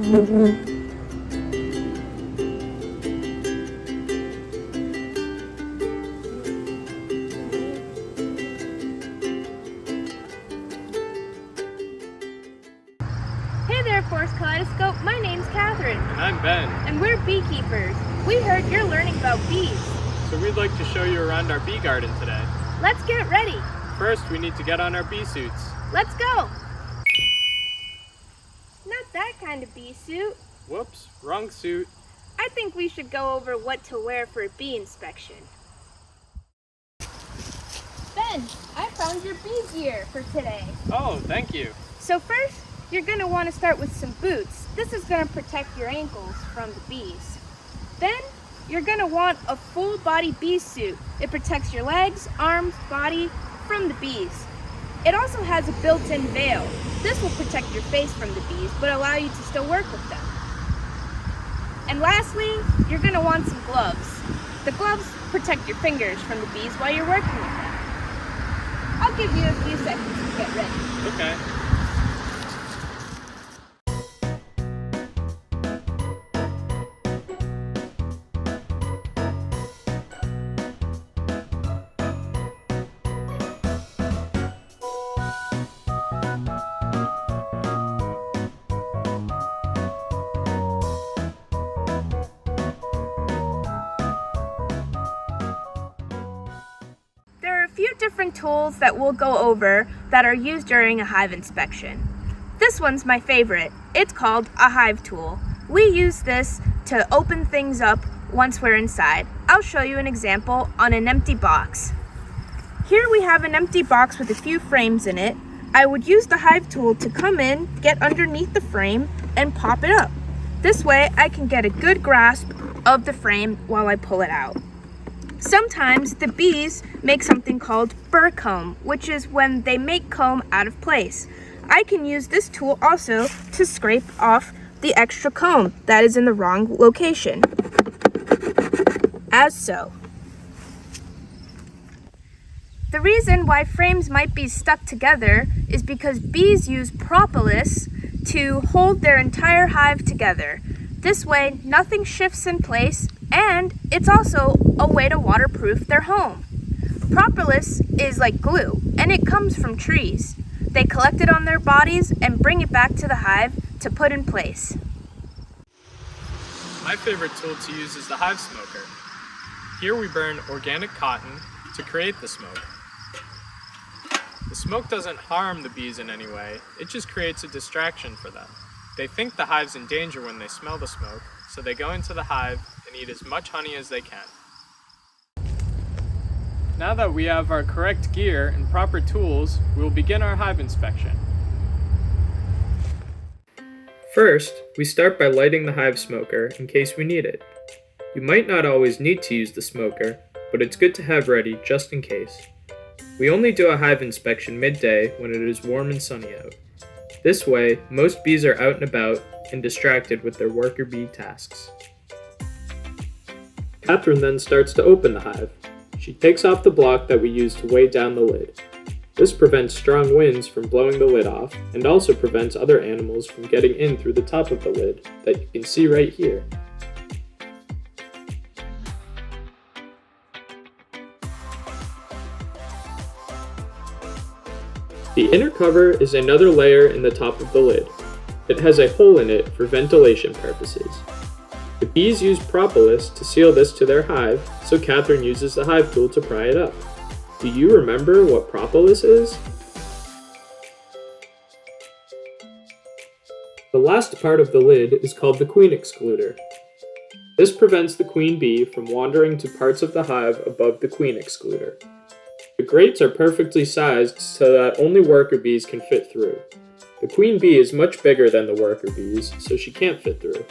Hey there, Forest Kaleidoscope. My name's Catherine. And I'm Ben. And we're beekeepers. We heard you're learning about bees. So we'd like to show you around our bee garden today. Let's get ready. First, we need to get on our bee suits. Let's go. Not that kind of bee suit. Whoops, wrong suit. I think we should go over what to wear for a bee inspection. Ben, I found your bee gear for today. Oh, thank you. So first, you're going to want to start with some boots. This is going to protect your ankles from the bees. Then, you're going to want a full body bee suit. It protects your legs, arms, body from the bees. It also has a built-in veil. This will protect your face from the bees, but allow you to still work with them. And lastly, you're going to want some gloves. The gloves protect your fingers from the bees while you're working with them. I'll give you a few seconds to get ready. Okay. There are a few different tools that we'll go over that are used during a hive inspection. This one's my favorite. It's called a hive tool. We use this to open things up once we're inside. I'll show you an example on an empty box. Here we have an empty box with a few frames in it. I would use the hive tool to come in, get underneath the frame, and pop it up. This way I can get a good grasp of the frame while I pull it out. Sometimes the bees make something called burr comb, which is when they make comb out of place. I can use this tool also to scrape off the extra comb that is in the wrong location, as so. The reason why frames might be stuck together is because bees use propolis to hold their entire hive together. This way, nothing shifts in place, and it's also a way to waterproof their home. Propolis is like glue, and it comes from trees. They collect it on their bodies and bring it back to the hive to put in place. My favorite tool to use is the hive smoker. Here we burn organic cotton to create the smoke. The smoke doesn't harm the bees in any way, it just creates a distraction for them. They think the hive's in danger when they smell the smoke, so they go into the hive and eat as much honey as they can. Now that we have our correct gear and proper tools, we will begin our hive inspection. First, we start by lighting the hive smoker in case we need it. You might not always need to use the smoker, but it's good to have ready just in case. We only do a hive inspection midday when it is warm and sunny out. This way, most bees are out and about and distracted with their worker bee tasks. Catherine then starts to open the hive. She takes off the block that we use to weigh down the lid. This prevents strong winds from blowing the lid off and also prevents other animals from getting in through the top of the lid that you can see right here. The inner cover is another layer in the top of the lid. It has a hole in it for ventilation purposes. The bees use propolis to seal this to their hive, so Catherine uses the hive tool to pry it up. Do you remember what propolis is? The last part of the lid is called the queen excluder. This prevents the queen bee from wandering to parts of the hive above the queen excluder. The grates are perfectly sized so that only worker bees can fit through. The queen bee is much bigger than the worker bees, so she can't fit through.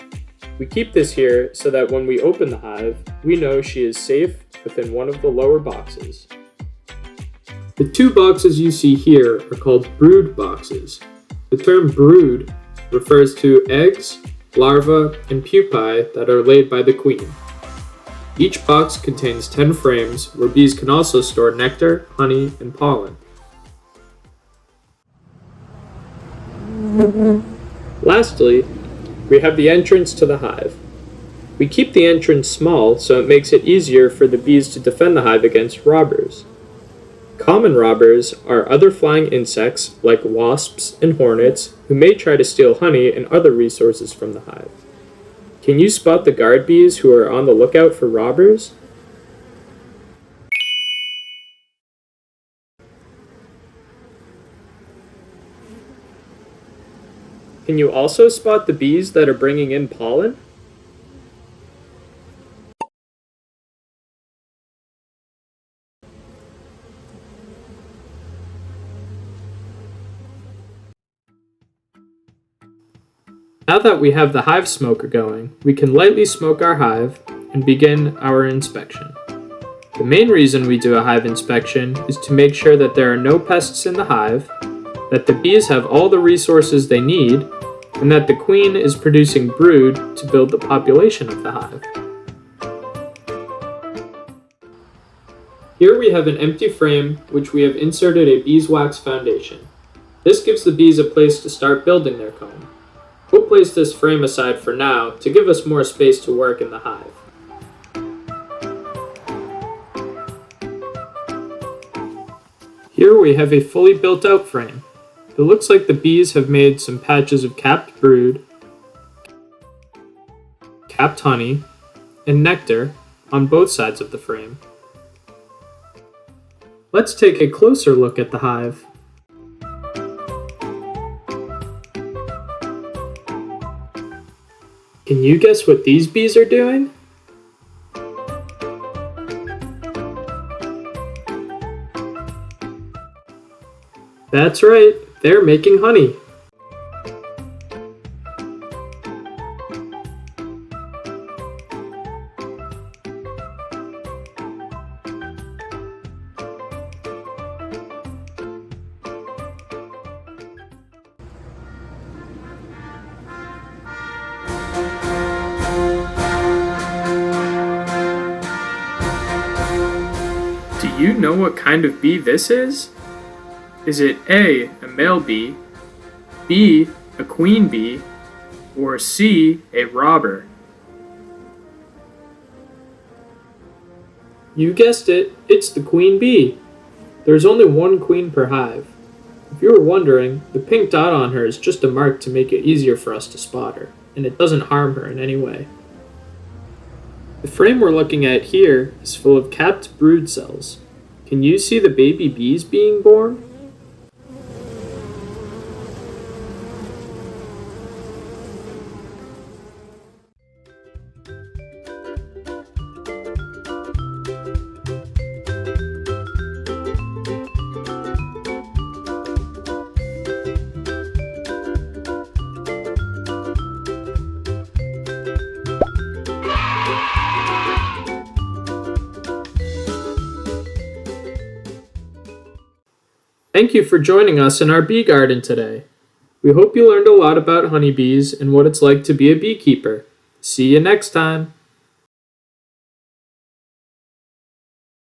We keep this here so that when we open the hive, we know she is safe within one of the lower boxes. The two boxes you see here are called brood boxes. The term brood refers to eggs, larvae, and pupae that are laid by the queen. Each box contains 10 frames where bees can also store nectar, honey, and pollen. Lastly, we have the entrance to the hive. We keep the entrance small so it makes it easier for the bees to defend the hive against robbers. Common robbers are other flying insects like wasps and hornets who may try to steal honey and other resources from the hive. Can you spot the guard bees who are on the lookout for robbers? Can you also spot the bees that are bringing in pollen? Now that we have the hive smoker going, we can lightly smoke our hive and begin our inspection. The main reason we do a hive inspection is to make sure that there are no pests in the hive, that the bees have all the resources they need, and that the queen is producing brood to build the population of the hive. Here we have an empty frame which we have inserted a beeswax foundation. This gives the bees a place to start building their comb. We'll place this frame aside for now to give us more space to work in the hive. Here we have a fully built out frame. It looks like the bees have made some patches of capped brood, capped honey, and nectar on both sides of the frame. Let's take a closer look at the hive. Can you guess what these bees are doing? That's right, they're making honey. Do you know what kind of bee this is? Is it A, a male bee, B, a queen bee, or C, a robber? You guessed it, it's the queen bee. There's only one queen per hive. If you were wondering, the pink dot on her is just a mark to make it easier for us to spot her, and it doesn't harm her in any way. The frame we're looking at here is full of capped brood cells. Can you see the baby bees being born? Thank you for joining us in our bee garden today. We hope you learned a lot about honeybees and what it's like to be a beekeeper. See you next time.